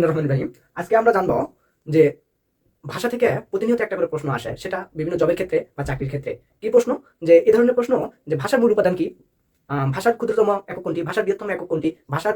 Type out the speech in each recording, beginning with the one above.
রহমান আজকে আমরা জানবো যে ভাষা থেকে প্রতিনিয়ত একটা করে প্রশ্ন আসে, সেটা বিভিন্ন জবের ক্ষেত্রে বা চাকরির ক্ষেত্রে। কি প্রশ্ন? যে এই ধরনের প্রশ্ন যে ভাষার মূল উপাদান কি, ভাষার ক্ষুদ্রতম একক কোনটি, ভাষার বৃহত্তম একক কোনটি, ভাষার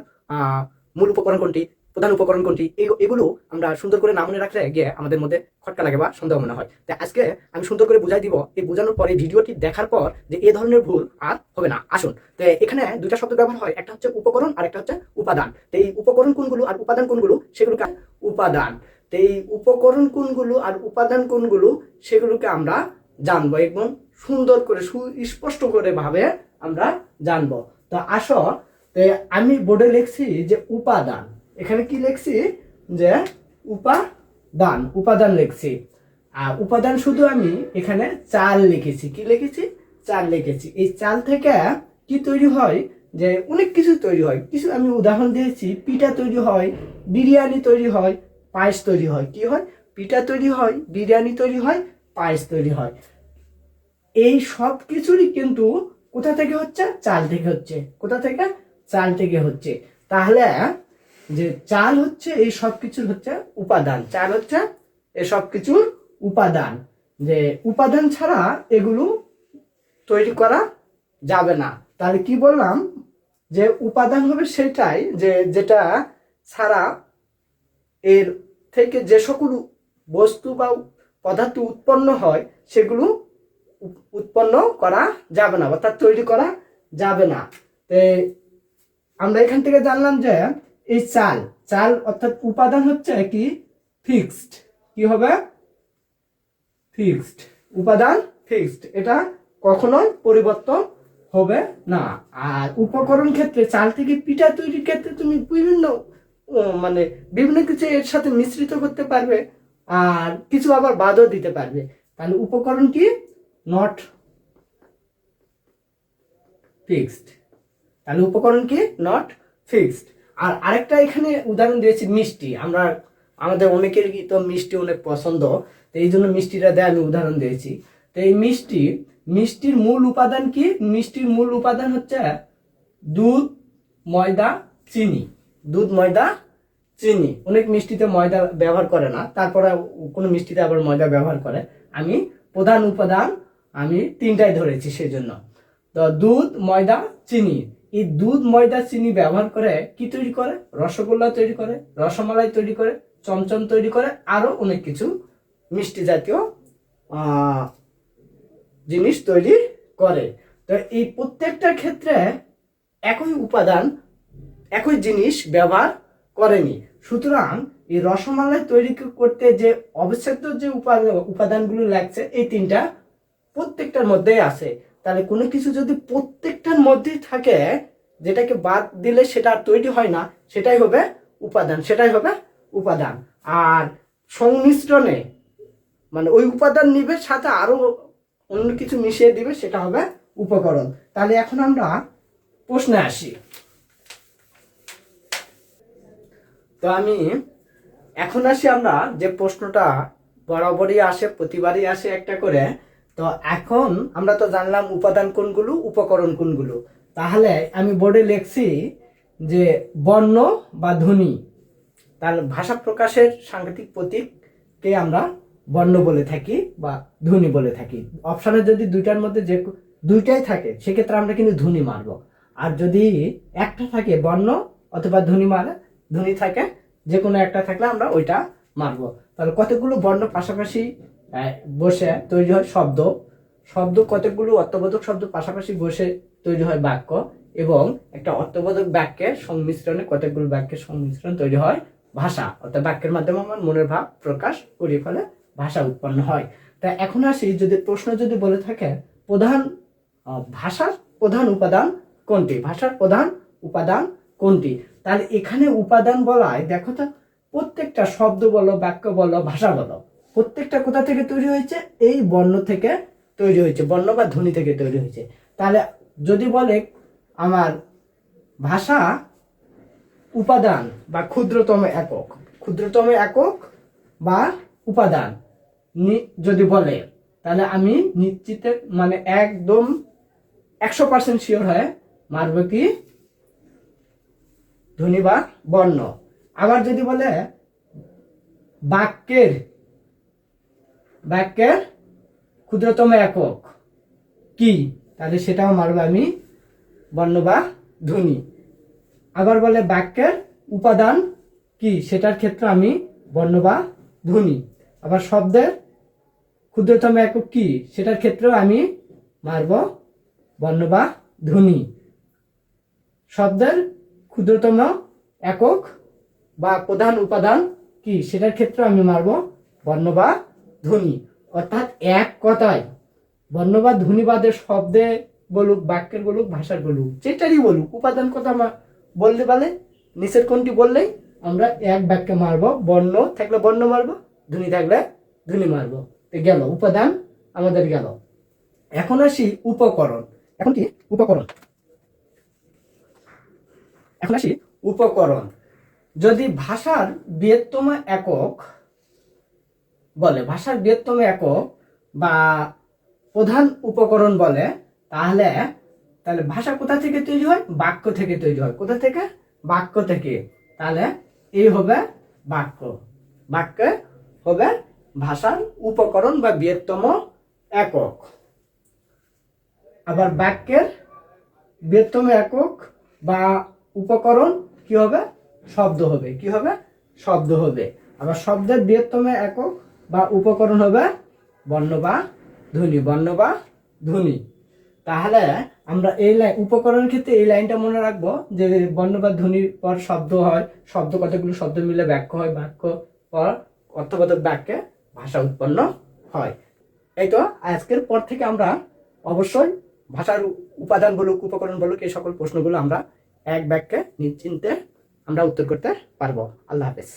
মূল উপকরণ কোনটি, প্রধান উপকরণ কোনটি, এগুলো আমরা সুন্দর করে না মনে রাখলে গিয়ে আমাদের মধ্যে খটকা লাগে বা সন্দেহ মনে হয়। তাই আজকে আমি সুন্দর করে বুঝাই দিব। এই বোঝানোর পরে ভিডিওটি দেখার পর যে এই ধরনের ভুল আর হবে না। আসুন, তো এখানে দুইটা শব্দ ব্যবহার হয়, একটা হচ্ছে উপকরণ আর একটা হচ্ছে উপাদান। তো এই উপকরণ কোনগুলো আর উপাদান কোনগুলো সেগুলোকে উপাদান। তো এই উপকরণ কোনগুলো আর উপাদান কোনগুলো সেগুলোকে আমরা জানবো, একদম সুন্দর করে সুস্পষ্ট করে ভাবে আমরা জানবো। তো আসো, আমি বোর্ডে লিখছি যে উপাদান। এখানে কি লিখছি? যে উপাদান, উপাদান লিখছি। আর উপাদান শুধু আমি এখানে চাল লিখেছি। কি লিখেছি? চাল লিখেছি। এই চাল থেকে কি তৈরি হয়? যে অনেক কিছু তৈরি হয়। কিছু আমি উদাহরণ দিয়েছি। পিঠা তৈরি হয়, বিরিয়ানি তৈরি হয়, পায়েস তৈরি হয়। কি হয়? পিঠা তৈরি হয়, বিরিয়ানি তৈরি হয়, পায়েস তৈরি হয়। এই সব কিছুরই কিন্তু কোথা থেকে হচ্ছে? চাল থেকে হচ্ছে। কোথা থেকে? চাল থেকে হচ্ছে। তাহলে যে চাল হচ্ছে এই সব কিছুর হচ্ছে উপাদান। চাল হচ্ছে এই সব কিছুর উপাদান। যে উপাদান ছাড়া এগুলো তৈরি করা যাবে না। তাহলে কি বললাম? যে উপাদান হবে সেটাই যে যেটা ছাড়া এর থেকে যে সকল বস্তু বা পদার্থ উৎপন্ন হয় সেগুলো উৎপন্ন করা যাবে না, অর্থাৎ তৈরি করা যাবে না। আমরা এখান থেকে জানলাম যে এই চাল চাল অর্থাৎ উপাদান হচ্ছে কি? ফিক্সড। কি হবে? ফিক্সড। উপাদান ফিক্সড, এটা কখনোই পরিবর্তন হবে না। আর উপকরণ ক্ষেত্রে চাল থেকে পিঠা তৈরির ক্ষেত্রে তুমি বিভিন্ন মানে বিভিন্ন কিছু এর সাথে মিশ্রিত করতে পারবে, আর কিছু আবার বাদও দিতে পারবে। তাহলে উপকরণ কি? Not fixed. তাহলে উপকরণ কি? Not fixed. আর আরেকটা এখানে উদাহরণ দিয়েছি মিষ্টি। আমরা আমাদের অনেকেরই তো মিষ্টি অনেক পছন্দ, তো এই জন্য মিষ্টিটা দেয় আমি উদাহরণ দিয়েছি। তো এই মিষ্টির মূল উপাদান কি? মিষ্টির মূল উপাদান হচ্ছে দুধ, ময়দা, চিনি। দুধ, ময়দা, চিনি। অনেক মিষ্টিতে ময়দা ব্যবহার করে না, তারপরে কোনো মিষ্টিতে আবার ময়দা ব্যবহার করে। আমি প্রধান উপাদান আমি তিনটাই ধরেছি সেই জন্য। তো দুধ, ময়দা, চিনি। এই দুধ, ময়দা, চিনি ব্যবহার করে কি তৈরি করে? রসগোল্লা তৈরি করে, রসমালাই তৈরি করে, চমচম তৈরি করে, আরো অনেক কিছু মিষ্টি জাতীয় জিনিস তৈরি করে। তো এই প্রত্যেকটা ক্ষেত্রে একই উপাদান, একই জিনিস ব্যবহার করেনি। সুতরাং এই রসমালাই তৈরি করতে যে অবিচ্ছেদ্য যে উপাদানগুলো লাগছে এই তিনটা প্রত্যেকটার মধ্যেই আছে। তাহলে কোনো কিছু যদি প্রত্যেকটার মধ্যেই থাকে, যেটাকে বাদ দিলে সেটা আর তৈরি হয় না, সেটাই হবে উপাদান। সেটাই হবে উপাদান। আর সংমিশ্রণে মানে ওই উপাদান নিবে, সাথে আরো অন্য কিছু মিশিয়ে দিবে, সেটা হবে উপকরণ। তাহলে এখন আমরা প্রশ্নে আসি। তো আমি এখন আসি, আমরা যে প্রশ্নটা বরাবরই আসে, প্রতিবারই আসে একটা করে। তো এখন আমরা তো জানলাম উপাদান কোনগুলো, উপকরণ কোনগুলো। তাহলে আমি বোর্ডে লিখছি যে বর্ণ বা ধ্বনি। তাহলে ভাষা প্রকাশের সাংকেতিক প্রতীককে আমরা বর্ণ বলে থাকি বা ধ্বনি বলে থাকি। অপশনে যদি দুইটার মধ্যে যে দুইটাই থাকে সেক্ষেত্রে আমরা কিন্তু ধ্বনি মারবো। আর যদি একটা থাকে বর্ণ অথবা ধ্বনি থাকে, যে কোনো একটা থাকলে আমরা ওইটা মারবো। তাহলে কতগুলো বর্ণ পাশাপাশি বসে তৈরি হয় শব্দ। শব্দ কতগুলো অর্থবোধক শব্দ পাশাপাশি বসে তৈরি হয় বাক্য। এবং একটা অর্থবোধক বাক্যের সংমিশ্রণে কতগুলো বাক্যের সংমিশ্রণ তৈরি হয় ভাষা। অর্থাৎ বাক্যের মাধ্যমে আমার মনের ভাব প্রকাশ করি, ফলে ভাষা উৎপন্ন হয়। তা এখন আসি, যদি প্রশ্ন যদি বলে থাকে ভাষার প্রধান উপাদান কোনটি, ভাষার প্রধান উপাদান কোনটি, তাহলে এখানে উপাদান বলায় দেখো তো, প্রত্যেকটা শব্দ বলো, বাক্য বলো, ভাষা বলো, প্রত্যেকটা কোথা থেকে তৈরি হয়েছে? এই বর্ণ থেকে তৈরি হয়েছে, বর্ণ বা ধ্বনি থেকে তৈরি হয়েছে। তাহলে যদি বলে আমার ভাষা উপাদান বা ক্ষুদ্রতম একক, ক্ষুদ্রতম একক বা উপাদান যদি বলে, তাহলে আমি নিশ্চিত মানে একদম 100% শিওর হয়ে মারব কি? ধ্বনি বা বর্ণ। আবার যদি বলে বাক্যের বাক্যের ক্ষুদ্রতম একক কি, তাহলে সেটাও মারবো আমি বর্ণ বা ধ্বনি। আবার বলে বাক্যের উপাদান কি, সেটার ক্ষেত্রে আমি বর্ণ বা ধ্বনি। আবার শব্দের ক্ষুদ্রতম একক কি, সেটার ক্ষেত্রেও আমি মারব বর্ণ বা ধ্বনি। শব্দের ক্ষুদ্রতম একক বা প্রধান উপাদান কি, সেটার ক্ষেত্রে আমি মারব বর্ণ বা ধ্বনি। অর্থাৎ এক কথায় বর্ণ বা ধ্বনি বাদে শব্দে বলুক, বাক্যের বলুক, ভাষার বলুক, যেটারই বলুক, উপাদান কথা বলতে পারে নিচের কোনটি বললেই আমরা এক বাক্যে মারব। বর্ণ থাকলে বর্ণ মারব, ধ্বনি থাকলে ধ্বনি মারব। গেল উপাদান আমাদের গেল। এখন আসি উপকরণ। এখন কি উপকরণ? এখন আসি উপকরণ। যদি ভাষার বৃহত্তম একক বলে, ভাষার বৃহত্তম একক বা প্রধান উপকরণ বলে, তাহলে ভাষা কোথা থেকে তৈরি হয়? বাক্য থেকে তৈরি হয়। কোথা থেকে? বাক্য থেকে। তাহলে এই হবে বাক্য। বাক্যে হবে ভাষার উপকরণ বা বৃহত্তম একক। আবার বাক্যের বৃহত্তম একক বা উপকরণ কি হবে? শব্দ হবে। কি হবে? শব্দ হবে। আবার শব্দের বৃহত্তম একক বা উপকরণ হবে বর্ণ বা ধ্বনি। বর্ণ বা ধ্বনি। তাহলে আমরা এই উপকরণের ক্ষেত্রে এই লাইনটা মনে রাখবো যে বর্ণ বা ধ্বনির পর শব্দ হয়, শব্দ কতগুলো শব্দ মিলে বাক্য হয়, বাক্য পর অর্থবোধক বাক্যে ভাষা উৎপন্ন হয়। এই তো আজকের পর থেকে আমরা অবশ্যই ভাষার উপাদান বলুক, উপকরণ বলুক, এই সকল প্রশ্নগুলো আমরা এক বাক্যে নিশ্চিন্তে আমরা উত্তর করতে পারবো। আল্লাহ হাফেজ।